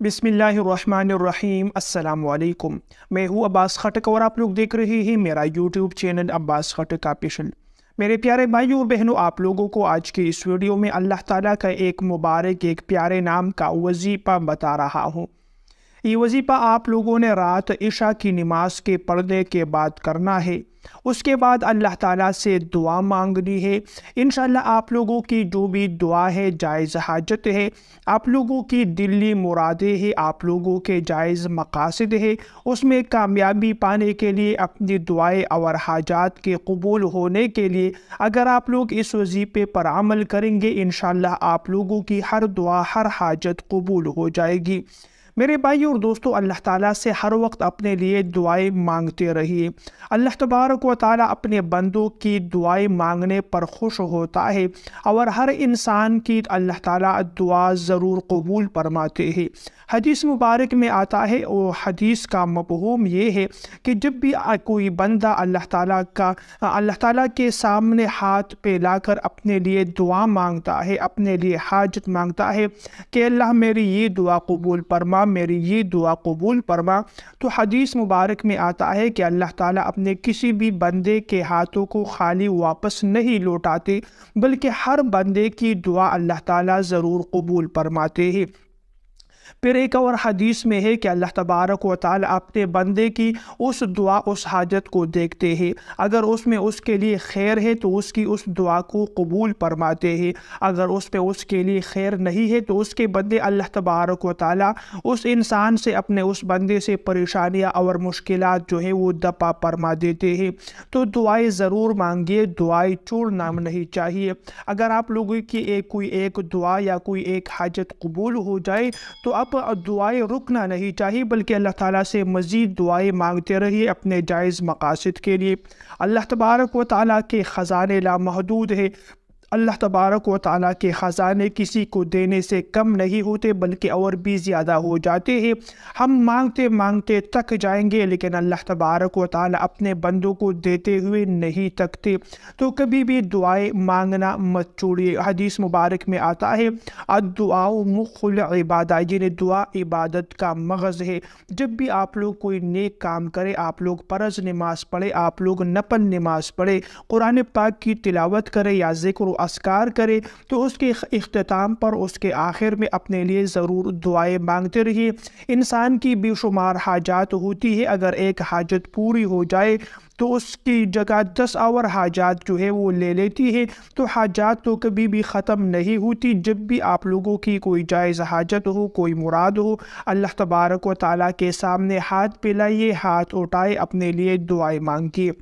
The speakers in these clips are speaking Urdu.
بسم اللہ الرحمن الرحیم۔ السلام علیکم، میں ہوں عباس خٹک اور آپ لوگ دیکھ رہے ہیں میرا یوٹیوب چینل عباس خٹک آفیشل۔ میرے پیارے بھائیوں اور بہنوں، آپ لوگوں کو آج کی اس ویڈیو میں اللہ تعالیٰ کا ایک مبارک ایک پیارے نام کا وظیفہ بتا رہا ہوں۔ یہ وظیفہ آپ لوگوں نے رات عشاء کی نماز کے پڑھنے کے بعد کرنا ہے۔ اس کے بعد اللہ تعالیٰ سے دعا مانگنی ہے۔ انشاءاللہ آپ لوگوں کی جو بھی دعا ہے، جائز حاجت ہے، آپ لوگوں کی دلی مرادیں ہیں، آپ لوگوں کے جائز مقاصد ہے، اس میں کامیابی پانے کے لیے، اپنی دعائیں اور حاجات کے قبول ہونے کے لیے اگر آپ لوگ اس وظیفے پر عمل کریں گے، انشاءاللہ آپ لوگوں کی ہر دعا، ہر حاجت قبول ہو جائے گی۔ میرے بھائیوں اور دوستوں، اللہ تعالیٰ سے ہر وقت اپنے لیے دعائیں مانگتے رہیے۔ اللہ تبارک و تعالیٰ اپنے بندوں کی دعائیں مانگنے پر خوش ہوتا ہے اور ہر انسان کی اللہ تعالیٰ دعا ضرور قبول فرماتے ہیں۔ حدیث مبارک میں آتا ہے، اور حدیث کا مفہوم یہ ہے کہ جب بھی کوئی بندہ اللہ تعالیٰ کے سامنے ہاتھ پھیلا کر اپنے لیے دعا مانگتا ہے، اپنے لیے حاجت مانگتا ہے کہ اللہ میری یہ دعا قبول فرما، میری یہ دعا قبول فرما، تو حدیث مبارک میں آتا ہے کہ اللہ تعالیٰ اپنے کسی بھی بندے کے ہاتھوں کو خالی واپس نہیں لوٹاتے، بلکہ ہر بندے کی دعا اللہ تعالیٰ ضرور قبول فرماتے ہیں۔ پھر ایک اور حدیث میں ہے کہ اللہ تبارک و تعالیٰ اپنے بندے کی اس دعا، اس حاجت کو دیکھتے ہیں۔ اگر اس میں اس کے لیے خیر ہے تو اس کی اس دعا کو قبول فرماتے ہیں، اگر اس میں اس کے لیے خیر نہیں ہے تو اس کے بدلے اللہ تبارک و تعالیٰ اس انسان سے، اپنے اس بندے سے پریشانیاں اور مشکلات جو ہے وہ دفع فرما دیتے ہیں۔ تو دعائیں ضرور مانگیے، دعائیں چھوڑنا نہیں چاہیے۔ اگر آپ لوگوں کی کوئی ایک دعا یا کوئی ایک حاجت قبول ہو جائے تو اب دعائیں رکنا نہیں چاہیے، بلکہ اللہ تعالیٰ سے مزید دعائیں مانگتے رہیے اپنے جائز مقاصد کے لیے۔ اللہ تبارک و تعالیٰ کے خزانے لامحدود ہے۔ اللہ تبارک و تعالیٰ کے خزانے کسی کو دینے سے کم نہیں ہوتے، بلکہ اور بھی زیادہ ہو جاتے ہیں۔ ہم مانگتے مانگتے تک جائیں گے، لیکن اللہ تبارک و تعالیٰ اپنے بندوں کو دیتے ہوئے نہیں تکتے۔ تو کبھی بھی دعائیں مانگنا مت چھوڑیے۔ حدیث مبارک میں آتا ہے، الدعاء مخ العبادہ، یعنی دعا عبادت کا مغز ہے۔ جب بھی آپ لوگ کوئی نیک کام کرے، آپ لوگ فرض نماز پڑھے، آپ لوگ نفل نماز پڑھے، قرآن پاک کی تلاوت کرے یا ذکر و اذکار کرے، تو اس کے اختتام پر، اس کے آخر میں اپنے لیے ضرور دعائیں مانگتے رہیے۔ انسان کی بے شمار حاجات ہوتی ہے، اگر ایک حاجت پوری ہو جائے تو اس کی جگہ 10 اور حاجات جو ہے وہ لے لیتی ہے۔ تو حاجات تو کبھی بھی ختم نہیں ہوتی۔ جب بھی آپ لوگوں کی کوئی جائز حاجت ہو، کوئی مراد ہو، اللہ تبارک و تعالیٰ کے سامنے ہاتھ پھیلائیے، ہاتھ اٹھائے، اپنے لیے دعائیں مانگیے۔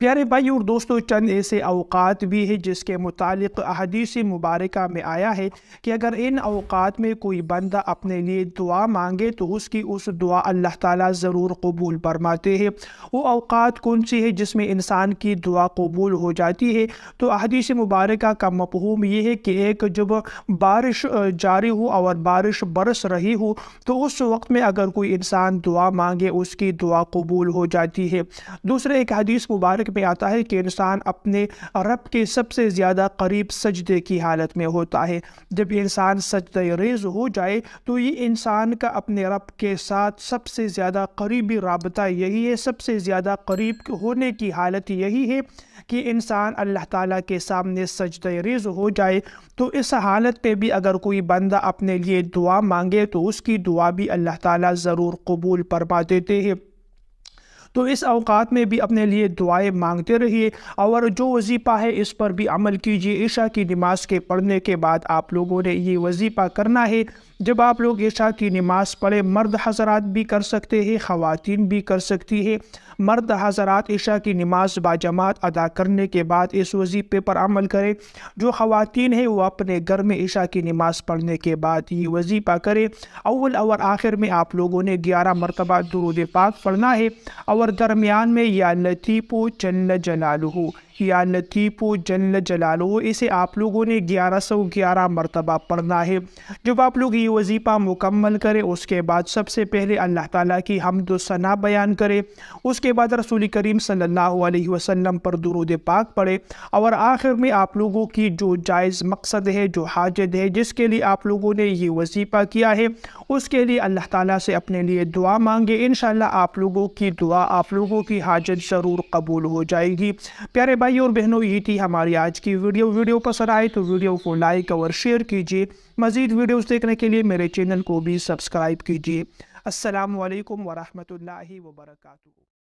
پیارے بھائی اور دوستو، چند ایسے اوقات بھی ہیں جس کے متعلق احادیث مبارکہ میں آیا ہے کہ اگر ان اوقات میں کوئی بندہ اپنے لیے دعا مانگے تو اس کی اس دعا اللہ تعالیٰ ضرور قبول فرماتے ہیں۔ وہ اوقات کون سی ہے جس میں انسان کی دعا قبول ہو جاتی ہے؟ تو احادیث مبارکہ کا مفہوم یہ ہے کہ ایک جب بارش جاری ہو اور بارش برس رہی ہو تو اس وقت میں اگر کوئی انسان دعا مانگے، اس کی دعا قبول ہو جاتی ہے۔ دوسرے ایک حدیث مبارک میں آتا ہے کہ انسان اپنے رب کے سب سے زیادہ قریب سجدے کی حالت میں ہوتا ہے۔ جب انسان سجدہ ریز ہو جائے تو یہ انسان کا اپنے رب کے ساتھ سب سے زیادہ قریبی رابطہ یہی ہے، سب سے زیادہ قریب ہونے کی حالت یہی ہے کہ انسان اللہ تعالیٰ کے سامنے سجدہ ریز ہو جائے۔ تو اس حالت پہ بھی اگر کوئی بندہ اپنے لیے دعا مانگے تو اس کی دعا بھی اللہ تعالیٰ ضرور قبول فرما دیتے ہیں۔ تو اس اوقات میں بھی اپنے لیے دعائیں مانگتے رہیے، اور جو وظیفہ ہے اس پر بھی عمل کیجیے۔ عشاء کی نماز کے پڑھنے کے بعد آپ لوگوں نے یہ وظیفہ کرنا ہے۔ جب آپ لوگ عشاء کی نماز پڑھیں، مرد حضرات بھی کر سکتے ہیں، خواتین بھی کر سکتی ہیں۔ مرد حضرات عشاء کی نماز باجماعت ادا کرنے کے بعد اس وظیفے پر عمل کریں۔ جو خواتین ہیں وہ اپنے گھر میں عشاء کی نماز پڑھنے کے بعد یہ وظیفہ کریں۔ اول اور آخر میں آپ لوگوں نے 11 مرتبہ درود پاک پڑھنا ہے، اور درمیان میں یا لطیف جل جلالہ، یا لطیف جل جلالہ، اسے آپ لوگوں نے 1111 مرتبہ پڑھنا ہے۔ جب آپ لوگ یہ وظیفہ مکمل کریں اس کے بعد سب سے پہلے اللہ تعالیٰ کی حمد و ثنا بیان کرے، اس کے بعد رسول کریم صلی اللہ علیہ وسلم پر درود پاک پڑھے، اور آخر میں آپ لوگوں کی جو جائز مقصد ہے، جو حاجت ہے، جس کے لیے آپ لوگوں نے یہ وظیفہ کیا ہے، اس کے لیے اللہ تعالیٰ سے اپنے لیے دعا مانگے۔ انشاءاللہ آپ لوگوں کی دعا، آپ لوگوں کی حاجت ضرور قبول ہو جائے گی۔ پیارے بھائی اور بہنوں، یہ تھی ہماری آج کی ویڈیو پسند آئے تو ویڈیو کو لائک اور شیئر کیجیے۔ مزید ویڈیوز دیکھنے کے لیے میرے چینل کو بھی سبسکرائب کیجیے۔ السلام علیکم ورحمۃ اللہ وبرکاتہ۔